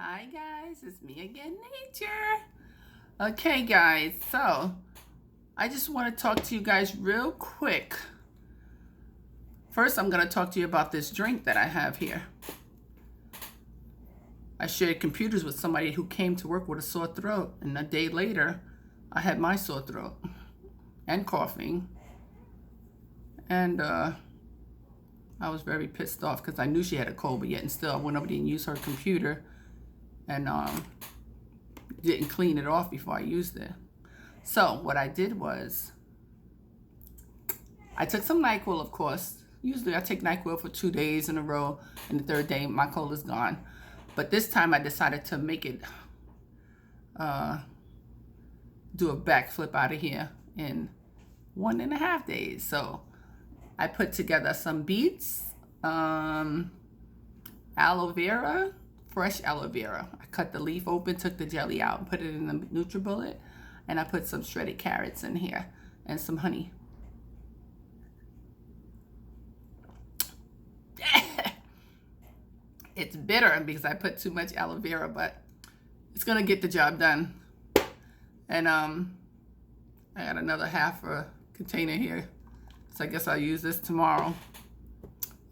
Hi guys, it's me again, Nature. Okay guys, so I just want to talk to you guys real quick. First, I'm going to talk to you about this drink that I have here. I shared computers with somebody who came to work with a sore throat, and a day later, I had my sore throat and coughing. And I was very pissed off because I knew she had a cold, but yet and still I went over there and used her computer and didn't clean it off before I used it. So what I did was I took some NyQuil, of course. Usually I take NyQuil for 2 days in a row, and the third day my cold is gone. But this time I decided to make it do a backflip out of here in 1.5 days. So I put together some beets, aloe vera, fresh aloe vera. I cut the leaf open, took the jelly out, and put it in the NutriBullet, and I put some shredded carrots in here and some honey. It's bitter because I put too much aloe vera, but it's gonna get the job done. And I got another half a container here, so I guess I'll use this tomorrow.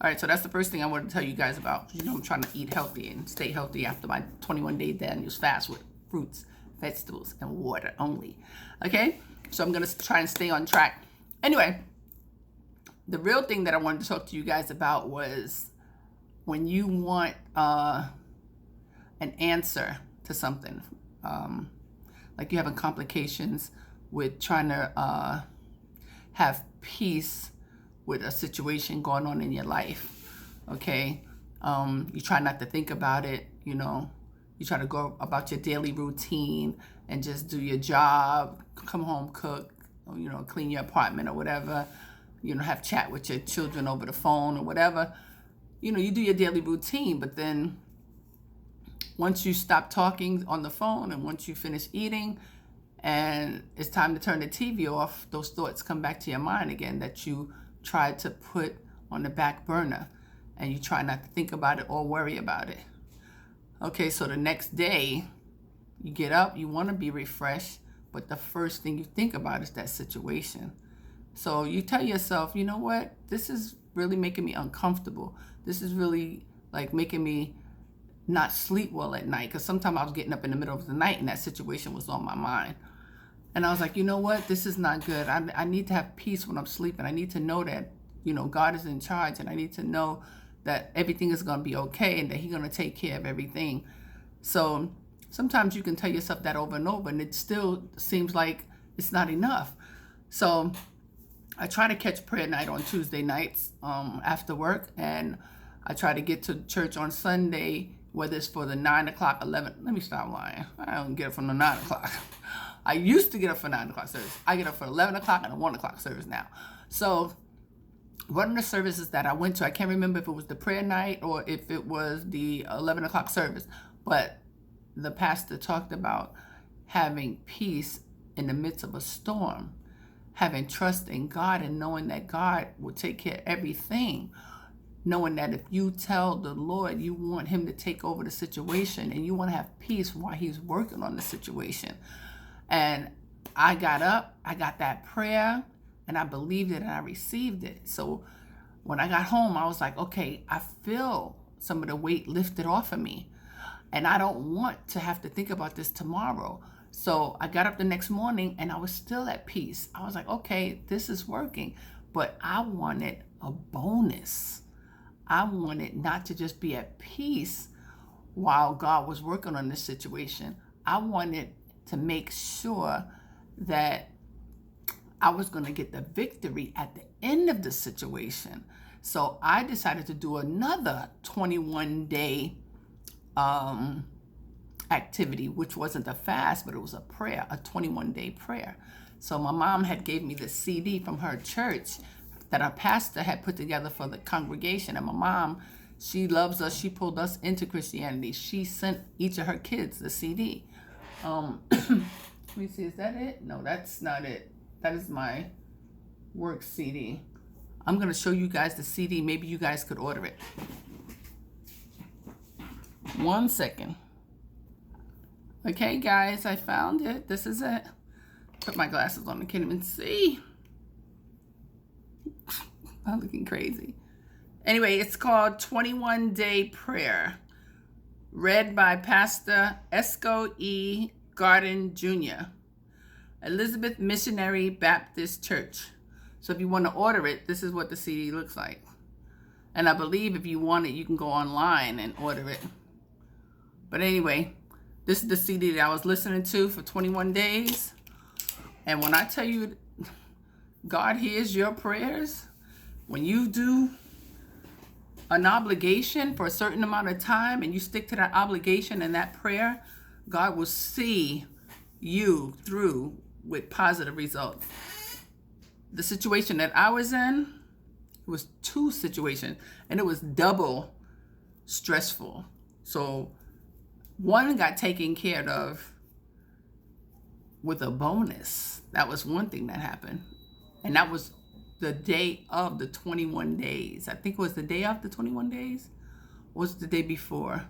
All right, so that's the first thing I wanted to tell you guys about. You know, I'm trying to eat healthy and stay healthy after my 21-day Daniel's fast with fruits, vegetables, and water only. Okay, so I'm gonna try and stay on track. Anyway, the real thing that I wanted to talk to you guys about was when you want an answer to something, like you're having complications with trying to have peace with a situation going on in your life, okay? You try not to think about it, you know. You try to go about your daily routine and just do your job, come home, cook, you know, clean your apartment or whatever, you know, have chat with your children over the phone or whatever. You know, you do your daily routine, but then once you stop talking on the phone and once you finish eating and it's time to turn the TV off, those thoughts come back to your mind again that you tried to put on the back burner, and you try not to think about it or worry about it. Okay, so the next day you get up, you want to be refreshed, but the first thing you think about is that situation. So you tell yourself, you know what, this is really making me uncomfortable. This is really like making me not sleep well at night, because sometimes I was getting up in the middle of the night and that situation was on my mind. And I was like, you know what, this is not good. I need to have peace when I'm sleeping. I need to know that, you know, God is in charge, and I need to know that everything is going to be okay and that He's going to take care of everything. So sometimes you can tell yourself that over and over, and it still seems like it's not enough. So I try to catch prayer night on Tuesday nights after work, and I try to get to church on Sunday, whether it's for the 9 o'clock, 11. Let me stop lying. I don't get up from the 9 o'clock. I used to get up for 9 o'clock service. I get up for 11 o'clock and a 1 o'clock service now. So one of the services that I went to, I can't remember if it was the prayer night or if it was the 11 o'clock service, but the pastor talked about having peace in the midst of a storm, having trust in God and knowing that God will take care of everything, knowing that if you tell the Lord you want Him to take over the situation and you want to have peace while He's working on the situation. And I got up, I got that prayer, and I believed it and I received it. So when I got home, I was like, okay, I feel some of the weight lifted off of me, and I don't want to have to think about this tomorrow. So I got up the next morning and I was still at peace. I was like, okay, this is working, but I wanted a bonus. I wanted not to just be at peace while God was working on this situation. I wanted to make sure that I was going to get the victory at the end of the situation. So I decided to do another 21-day activity, which wasn't a fast, but it was a prayer, a 21-day prayer. So my mom had gave me the CD from her church that our pastor had put together for the congregation. And my mom, she loves us. She pulled us into Christianity. She sent each of her kids the CD. Let me see, is that it? No, that's not it. That is my work CD. I'm going to show you guys the CD. Maybe you guys could order it. 1 second. Okay, guys, I found it. This is it. Put my glasses on. I can't even see. I'm looking crazy. Anyway, it's called 21 Day Prayer, read by Pastor Esco E. Garden Jr., Elizabeth Missionary Baptist Church. So if you want to order it, this is what the CD looks like. And I believe if you want it, you can go online and order it. But anyway, this is the CD that I was listening to for 21 days. And when I tell you God hears your prayers, when you do an obligation for a certain amount of time and you stick to that obligation and that prayer, God will see you through with positive results. The situation that I was in, it was 2 situations, and it was double stressful. So one got taken care of with a bonus. That was one thing that happened. And that was the day of the 21 days. I think it was the day of the 21 days. Or was it the day before?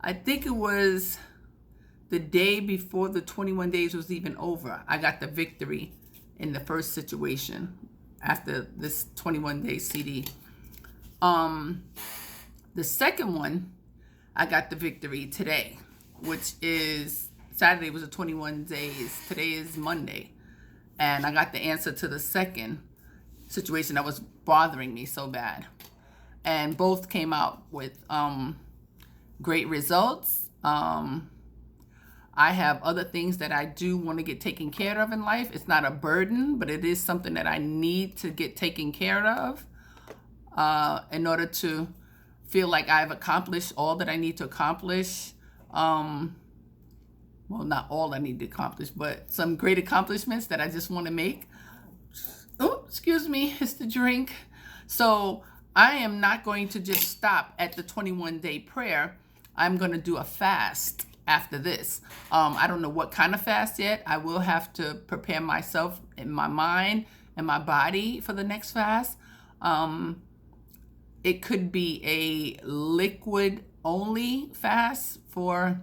I think it was the day before the 21 days was even over. I got the victory in the first situation after this 21 day CD. The second one, I got the victory today, which is Saturday was the 21 days. Today is Monday. And I got the answer to the second situation that was bothering me so bad. And both came out with great results. I have other things that I do want to get taken care of in life. It's not a burden, but it is something that I need to get taken care of in order to feel like I've accomplished all that I need to accomplish. Well, not all I need to accomplish, but some great accomplishments that I just want to make. Oh, excuse me, it's the drink. So I am not going to just stop at the 21 day prayer. I'm going to do a fast after this. I don't know what kind of fast yet. I will have to prepare myself in my mind and my body for the next fast. It could be a liquid only fast for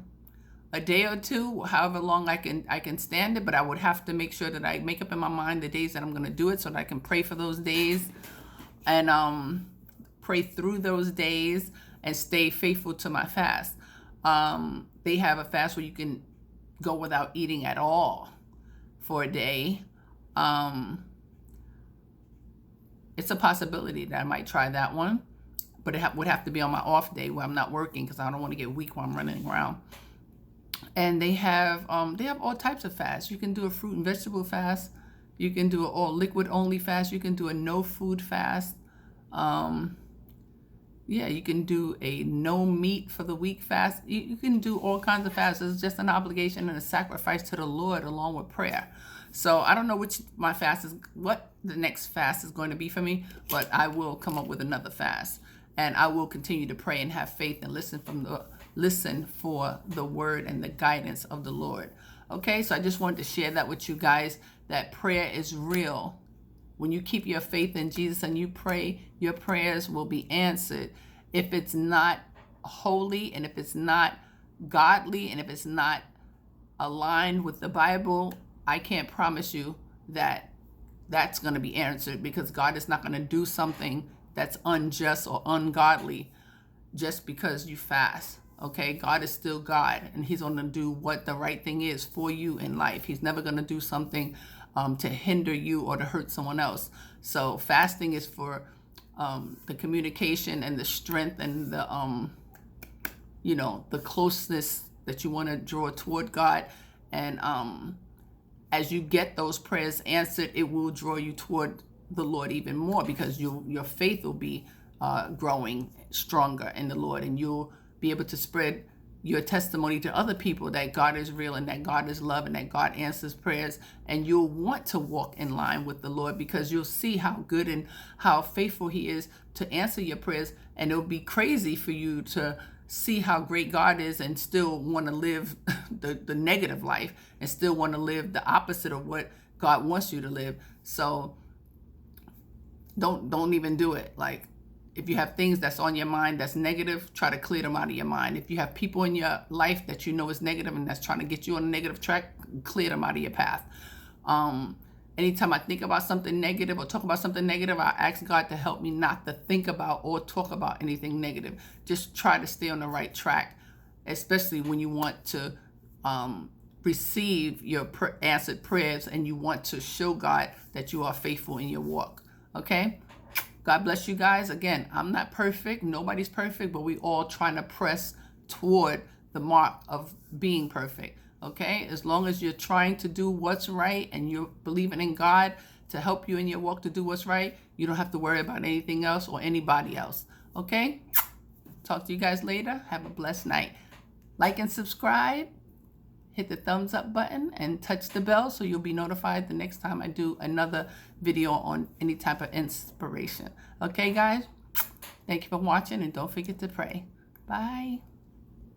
a day or two, however long I can stand it, but I would have to make sure that I make up in my mind the days that I'm going to do it so that I can pray for those days and pray through those days and stay faithful to my fast. They have a fast where you can go without eating at all for a day. It's a possibility that I might try that one, but it would have to be on my off day where I'm not working because I don't want to get weak while I'm running around. And they have all types of fasts. You can do a fruit and vegetable fast. You can do an all liquid only fast. You can do a no food fast. You can do a no meat for the week fast. You can do all kinds of fasts. It's just an obligation and a sacrifice to the Lord along with prayer. So I don't know what the next fast is going to be for me, but I will come up with another fast. And I will continue to pray and have faith and listen for the word and the guidance of the Lord. Okay, so I just wanted to share that with you guys, that prayer is real. When you keep your faith in Jesus and you pray, your prayers will be answered. If it's not holy and if it's not godly and if it's not aligned with the Bible, I can't promise you that that's going to be answered, because God is not going to do something that's unjust or ungodly just because you fast. Okay, God is still God, and he's going to do what the right thing is for you in life. He's never going to do something to hinder you or to hurt someone else. So fasting is for the communication and the strength and the the closeness that you want to draw toward God. And as you get those prayers answered, it will draw you toward the Lord even more, because your faith will be growing stronger in the Lord, and you'll be able to spread your testimony to other people that God is real and that God is love and that God answers prayers. And you'll want to walk in line with the Lord, because you'll see how good and how faithful he is to answer your prayers. And it'll be crazy for you to see how great God is and still want to live the negative life and still want to live the opposite of what God wants you to live. So don't even do it. Like, If you have things that's on your mind that's negative, try to clear them out of your mind. If you have people in your life that you know is negative and that's trying to get you on a negative track, clear them out of your path. Anytime I think about something negative or talk about something negative, I ask God to help me not to think about or talk about anything negative. Just try to stay on the right track, especially when you want to receive your answered prayers and you want to show God that you are faithful in your walk. Okay? God bless you guys. Again, I'm not perfect. Nobody's perfect, but we all trying to press toward the mark of being perfect. Okay? As long as you're trying to do what's right and you're believing in God to help you in your walk to do what's right, you don't have to worry about anything else or anybody else. Okay? Talk to you guys later. Have a blessed night. Like and subscribe. Hit the thumbs up button and touch the bell so you'll be notified the next time I do another video on any type of inspiration. Okay, guys? Thank you for watching and don't forget to pray. Bye.